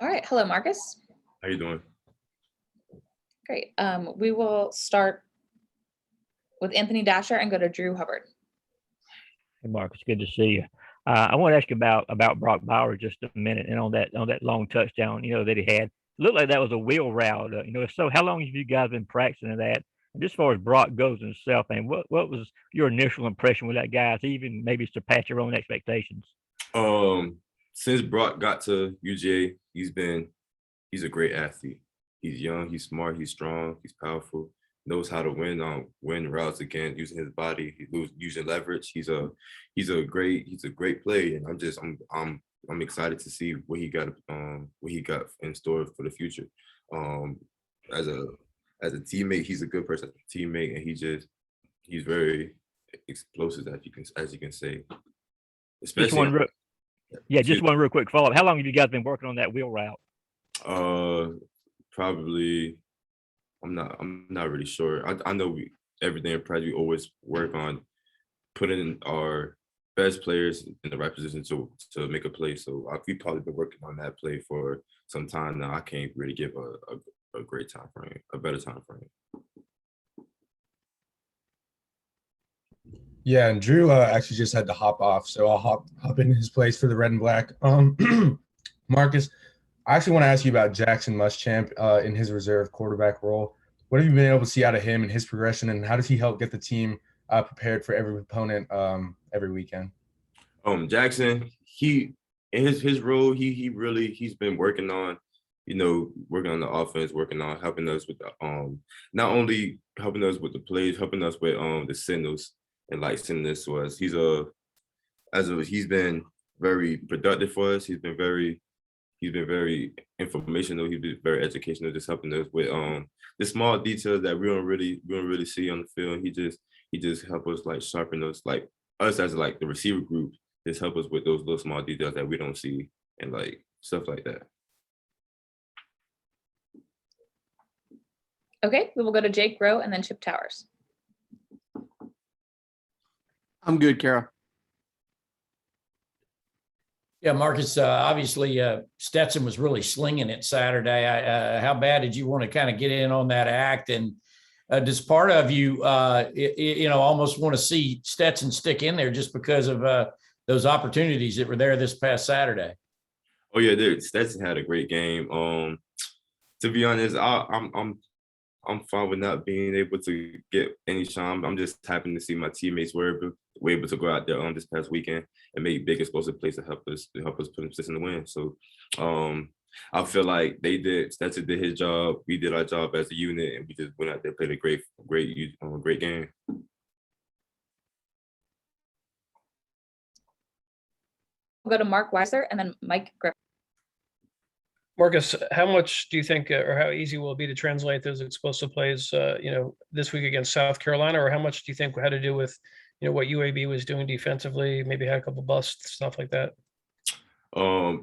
All right. Hello, Marcus. How you doing? Great. We will start with Anthony Dasher and go to Drew Hubbard. Hey, Marcus, good to see you. I want to ask you about Brock Bowers just a minute, and on that long touchdown, that he had. It looked like that was a wheel route. So how long have you guys been practicing that? And just as far as Brock goes himself, and what was your initial impression with that guy? Has he even maybe surpassed your own expectations? Since Brock got to UGA, he's a great athlete. He's young, he's smart, he's strong, he's powerful, knows how to win routes again, using his body, using leverage. He's a great player, and I'm excited to see what he got in store for the future. As a teammate, he's a good person as a teammate, and he's very explosive, as you can say. Just one real quick follow-up. How long have you guys been working on that wheel route? Probably, I'm not really sure. I know every day in practice we always work on putting our best players in the right position to make a play. So we've probably been working on that play for some time now. I can't really give a great time frame, a better time frame. Yeah, and Drew actually just had to hop off, so I'll hop in his place for the red and black. Marcus, I actually want to ask you about Jackson Muschamp in his reserve quarterback role. What have you been able to see out of him and his progression, and how does he help get the team prepared for every opponent every weekend? Jackson, in his role, he's been working on the offense, working on helping us with the not only helping us with the plays, helping us with the signals and sending this to us. He's been very productive for us. He's been very informational. He's been very educational, just helping us with the small details that we don't really see on the field. He just help us sharpen us, us as the receiver group, just help us with those little small details that we don't see and stuff like that. Okay, we will go to Jake Rowe and then Chip Towers. I'm good, Kara. Yeah, Marcus, obviously Stetson was really slinging it Saturday. How bad did you want to kind of get in on that act? And does part of you, almost want to see Stetson stick in there just because of those opportunities that were there this past Saturday? Oh yeah, dude, Stetson had a great game. To be honest, I'm fine with not being able to get any shine. I'm just happy to see my teammates were able to go out there this past weekend and make big explosive plays to help us put in position to win. So I feel like Stetson did his job, we did our job as a unit, and we just went out there, played a great game. We'll go to Mark Weiser and then Mike Griffin. Marcus, how much do you think, or how easy will it be to translate those explosive plays, this week against South Carolina, or how much do you think had to do with, what UAB was doing defensively, maybe had a couple busts, stuff like that? I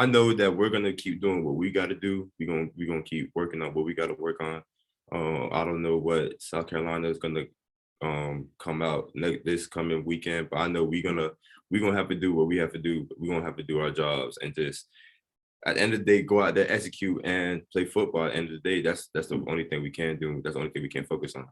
know that we're gonna keep doing what we got to do. We're gonna keep working on what we got to work on. I don't know what South Carolina is gonna come out this coming weekend, but I know we're gonna have to do what we have to do. We're gonna have to do our jobs and just at the end of the day go out there, execute, and play football. At the end of the day, that's the only thing we can do. That's the only thing we can focus on.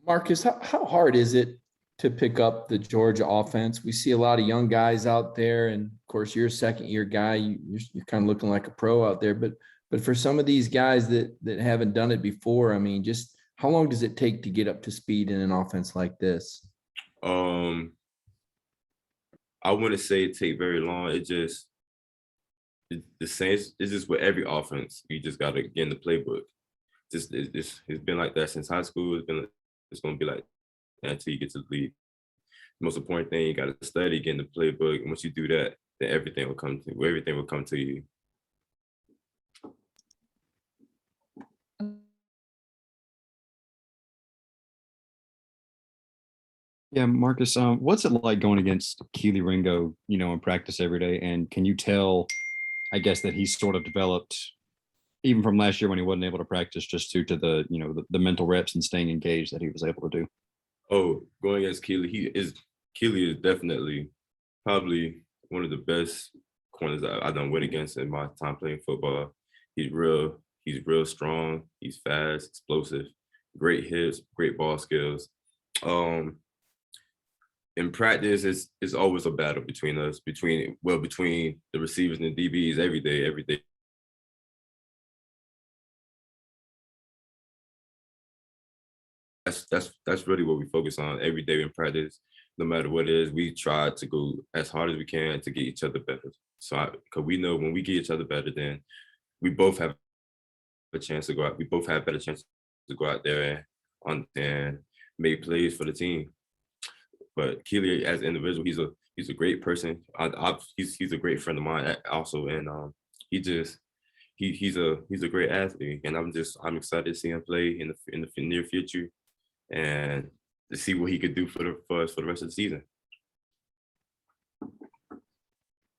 Marcus, how hard is it to pick up the Georgia offense? We see a lot of young guys out there, and of course, you're a second-year guy. You're kind of looking like a pro out there, but for some of these guys that haven't done it before, I mean, just how long does it take to get up to speed in an offense like this? I wouldn't say it take very long. It's the same. It's just with every offense. You just got to get in the playbook. It's been like that since high school. It's going to be like that until you get to the league. The most important thing, you got to study, get in the playbook. And once you do that, then everything will come to you. Yeah, Marcus, what's it like going against Keely Ringo, in practice every day? And can you tell, I guess, that he's sort of developed even from last year when he wasn't able to practice just due to the mental reps and staying engaged that he was able to do? Oh, going against Keely, Keely is definitely probably one of the best corners I've done with against in my time playing football. He's real strong. He's fast, explosive, great hits, great ball skills. In practice, it's always a battle between us, between the receivers and the DBs every day. That's really what we focus on every day in practice. No matter what it is, we try to go as hard as we can to get each other better. So, because we know when we get each other better, then we both have a chance to go out. We both have better chances to go out there and make plays for the team. But Keely, as an individual, he's a great person. He's a great friend of mine also, and he's a great athlete, and I'm excited to see him play in the near future, and to see what he could do for us for the rest of the season.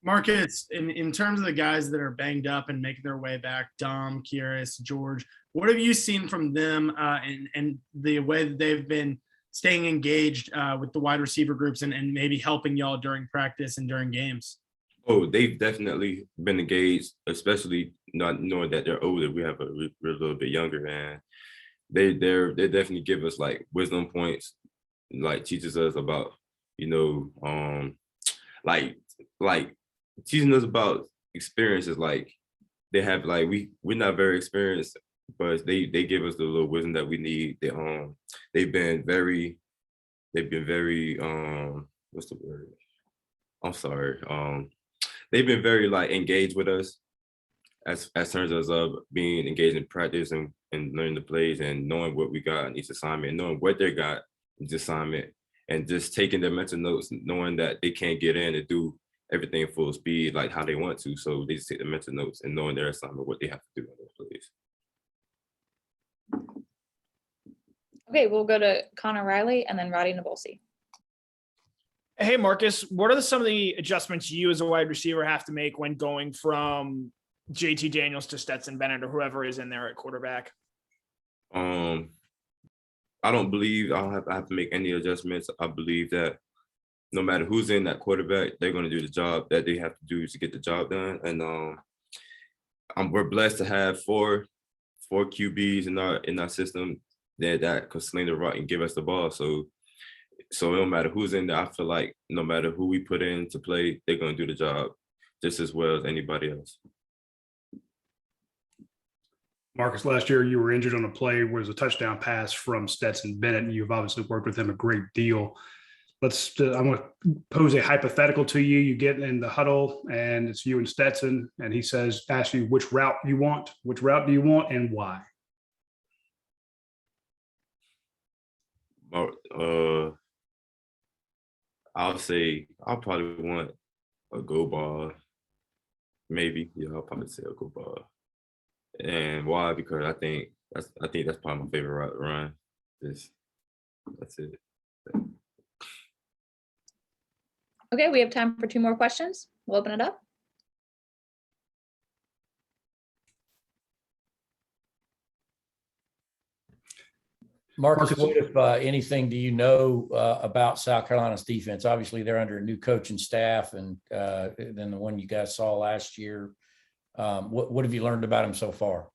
Marcus, in terms of the guys that are banged up and making their way back, Dom, Kyrus, George, what have you seen from them and the way that they've been staying engaged with the wide receiver groups and maybe helping y'all during practice and during games? Oh, they've definitely been engaged, especially not knowing that they're older. We have we're a little bit younger, and they definitely give us like wisdom points, like teaches us about, like teaching us about experiences. Like they have like we're not very experienced, but they give us the little wisdom that we need. They've been very what's the word? I'm sorry. They've been very like engaged with us as terms of being engaged in practice and learning the plays and knowing what we got in each assignment, knowing what they got in each assignment, and just taking their mental notes, knowing that they can't get in and do everything full speed like how they want to. So they just take the mental notes and knowing their assignment, what they have to do in those plays. Okay, we'll go to Connor Riley and then Roddy Nabolsi. Hey, Marcus, what are some of the adjustments you as a wide receiver have to make when going from JT Daniels to Stetson Bennett or whoever is in there at quarterback? I don't believe I have to make any adjustments. I believe that no matter who's in that quarterback, they're going to do the job that they have to do to get the job done. And we're blessed to have four QBs in our system that can sling the rock and give us the ball. So no matter who's in there, I feel like no matter who we put in to play, they're going to do the job just as well as anybody else. Marcus, last year you were injured on a play where it was a touchdown pass from Stetson Bennett, and you've obviously worked with him a great deal. I'm going to pose a hypothetical to you. You get in the huddle, and it's you and Stetson, and he asks you which route do you want, and why? I'll probably want a go ball. Maybe, yeah, I'll probably say a go ball. And why? Because I think that's probably my favorite route to run. That's it. Okay, we have time for 2 more questions. We'll open it up. Marcus, what if anything do you know about South Carolina's defense? Obviously, they're under a new coaching staff and than the one you guys saw last year. What have you learned about them so far?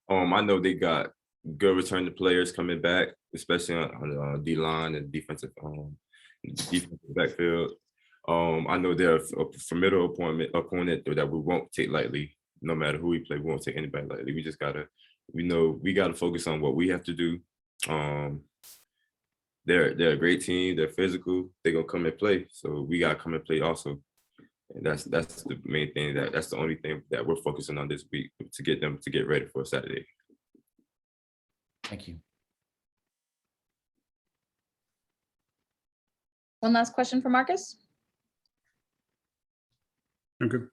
I know they got good return to players coming back, especially on the D-line and defensive backfield. I know they're a formidable opponent that we won't take lightly. No matter who we play, we won't take anybody lightly. We just we gotta focus on what we have to do. They're a great team. They're physical. They're gonna come and play. So we gotta come and play also. And that's the main thing. That's the only thing that we're focusing on this week to get them to get ready for Saturday. Thank you. One last question for Marcus. Okay.